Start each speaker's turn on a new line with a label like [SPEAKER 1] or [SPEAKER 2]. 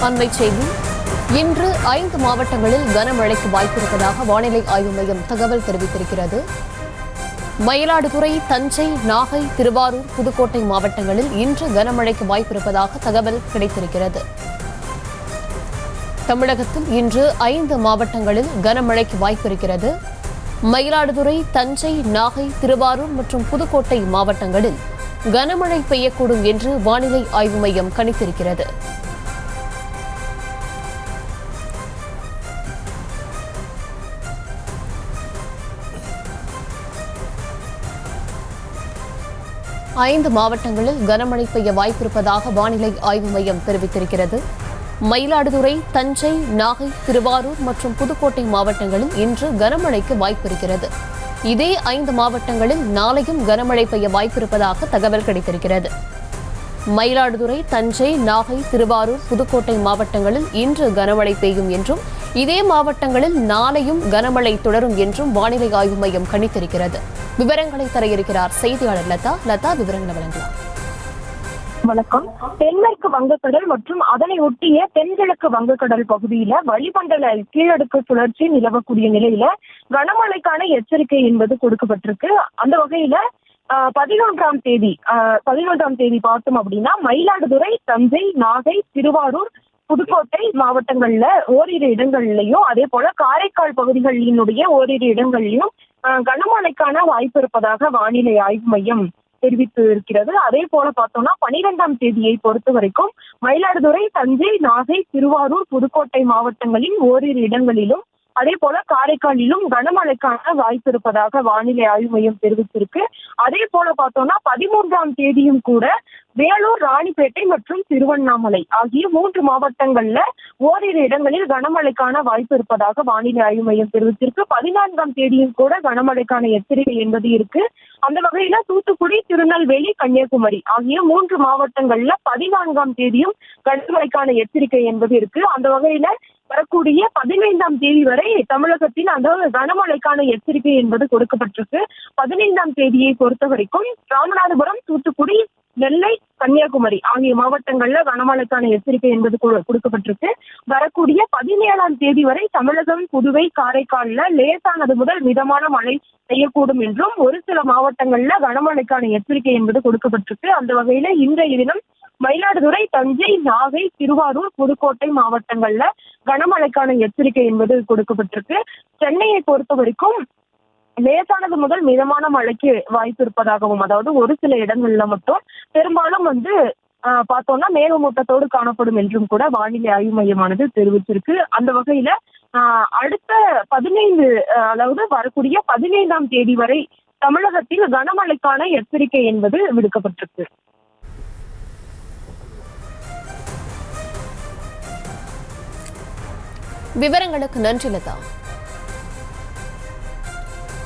[SPEAKER 1] அண்மை செய்தி. இன்று 5 மாவட்டங்களில் கனமழைக்கு வாய்ப்பிருப்பதாக வானிலை ஆய்வு மையம் தகவல் தெரிவித்திருக்கிறது. மயிலாடுதுறை, தஞ்சை, நாகை, திருவாரூர், புதுக்கோட்டை மாவட்டங்களில் இன்று கனமழைக்கு வாய்ப்பிருப்பதாக தகவல் கிடைத்திருக்கிறது. தமிழகத்தில் இன்று 5 மாவட்டங்களில் கனமழைக்கு வாய்ப்பிருக்கிறது. மயிலாடுதுறை, தஞ்சை, நாகை, திருவாரூர் மற்றும் புதுக்கோட்டை மாவட்டங்களில் கனமழை பெய்யக்கூடும் என்று வானிலை ஆய்வு மையம் கணித்திருக்கிறது. ஐந்து மாவட்டங்களில் கனமழை பெய்ய வாய்ப்பிருப்பதாக வானிலை ஆய்வு மையம் தெரிவித்திருக்கிறது. மயிலாடுதுறை, தஞ்சை, நாகை, திருவாரூர் மற்றும் புதுக்கோட்டை மாவட்டங்களில் இன்று கனமழைக்கு வாய்ப்பிருக்கிறது. இதே 5 மாவட்டங்களில் நாளையும் கனமழை பெய்ய வாய்ப்பிருப்பதாக தகவல் கிடைத்திருக்கிறது. மயிலாடுதுறை, தஞ்சை, நாகை, திருவாரூர், புதுக்கோட்டை மாவட்டங்களில் இன்று கனமழை பெய்யும் என்றும் இதே மாவட்டங்களில் நாளையும் கனமழை தொடரும் என்றும் வானிலை ஆய்வு மையம் கணித்திருக்கிறது. விவரங்களை தர இருக்கிறார் செய்தியாளர் லதா. லதா, விவரங்களை வழங்கலாம்.
[SPEAKER 2] வணக்கம். தென்மேற்கு வங்கக்கடல் மற்றும் அதனை ஒட்டிய தென்கிழக்கு வங்கக்கடல் பகுதியில வளிமண்டல கீழடுக்கு சுழற்சி நிலவக்கூடிய நிலையில கனமழைக்கான எச்சரிக்கை என்பது கொடுக்கப்பட்டிருக்கு. அந்த வகையில 11ஆம் தேதி பார்த்தோம் அப்படின்னா மயிலாடுதுறை, தஞ்சை, நாகை, திருவாரூர், புதுக்கோட்டை மாவட்டங்கள்ல ஓரிரு இடங்கள்லயும் அதே போல காரைக்கால் பகுதிகளினுடைய ஓரிரு இடங்கள்லயும் கனமழைக்கான வாய்ப்பு இருப்பதாக வானிலை ஆய்வு மையம் தெரிவித்து இருக்கிறது. அதே போல பார்த்தோம்னா 12ஆம் தேதியை பொறுத்த வரைக்கும் மயிலாடுதுறை, தஞ்சை, நாகை, திருவாரூர், புதுக்கோட்டை மாவட்டங்களில் ஓரிரு இடங்களிலும் அதே போல காரைக்காலிலும் கனமழைக்கான வாய்ப்பு இருப்பதாக வானிலை ஆய்வு மையம் தெரிவித்திருக்கு. அதே போல பார்த்தோம்னா 13ஆம் தேதியும் கூட வேலூர், ராணிப்பேட்டை மற்றும் திருவண்ணாமலை ஆகிய 3 மாவட்டங்கள்ல ஓரிரு இடங்களில் கனமழைக்கான வாய்ப்பு இருப்பதாக வானிலை ஆய்வு மையம் தெரிவித்திருக்கு. 14ஆம் தேதியும் கூட கனமழைக்கான எச்சரிக்கை என்பது இருக்கு. அந்த வகையில தூத்துக்குடி, திருநெல்வேலி, கன்னியாகுமரி ஆகிய 3 மாவட்டங்கள்ல 14ஆம் தேதியும் கனமழைக்கான எச்சரிக்கை என்பது இருக்கு. அந்த வகையில வரக்கூடிய 15ஆம் தேதி வரை தமிழகத்தில் அந்த கனமழைக்கான எச்சரிக்கை என்பது கொடுக்கப்பட்டிருக்கு. 15ஆம் தேதியை பொறுத்த வரைக்கும் ராமநாதபுரம், தூத்துக்குடி, நெல்லை, கன்னியாகுமரி ஆகிய மாவட்டங்கள்ல கனமழைக்கான எச்சரிக்கை என்பது கொடுக்கப்பட்டிருக்கு. வரக்கூடிய 17ஆம் தேதி வரை தமிழகம், புதுவை, காரைக்கால்ல லேசானது முதல் மிதமான மழை பெய்யக்கூடும் என்றும் ஒரு சில மாவட்டங்கள்ல கனமழைக்கான எச்சரிக்கை என்பது கொடுக்கப்பட்டிருக்கு. அந்த வகையில இன்றைய தினம் மயிலாடுதுறை, தஞ்சை, நாகை, திருவாரூர், புதுக்கோட்டை மாவட்டங்கள்ல கனமழைக்கான எச்சரிக்கை என்பது கொடுக்கப்பட்டிருக்கு. சென்னையை பொறுத்த வரைக்கும் லேசானது முதல் மிதமான மழைக்கு வாய்ப்பு இருப்பதாகவும், அதாவது ஒரு சில இடங்கள்ல மட்டும் பெரும்பாலும் பார்த்தோம்னா மேகமூட்டத்தோடு காணப்படும் என்றும் கூட வானிலை ஆய்வு மையமானது தெரிவிச்சிருக்கு. அந்த வகையில அடுத்த 15 அதாவது வரக்கூடிய 15ஆம் தேதி வரை தமிழகத்தில் கனமழைக்கான எச்சரிக்கை என்பது விடுக்கப்பட்டிருக்கு.
[SPEAKER 1] விவரங்களுக்கு நன்றி லதா.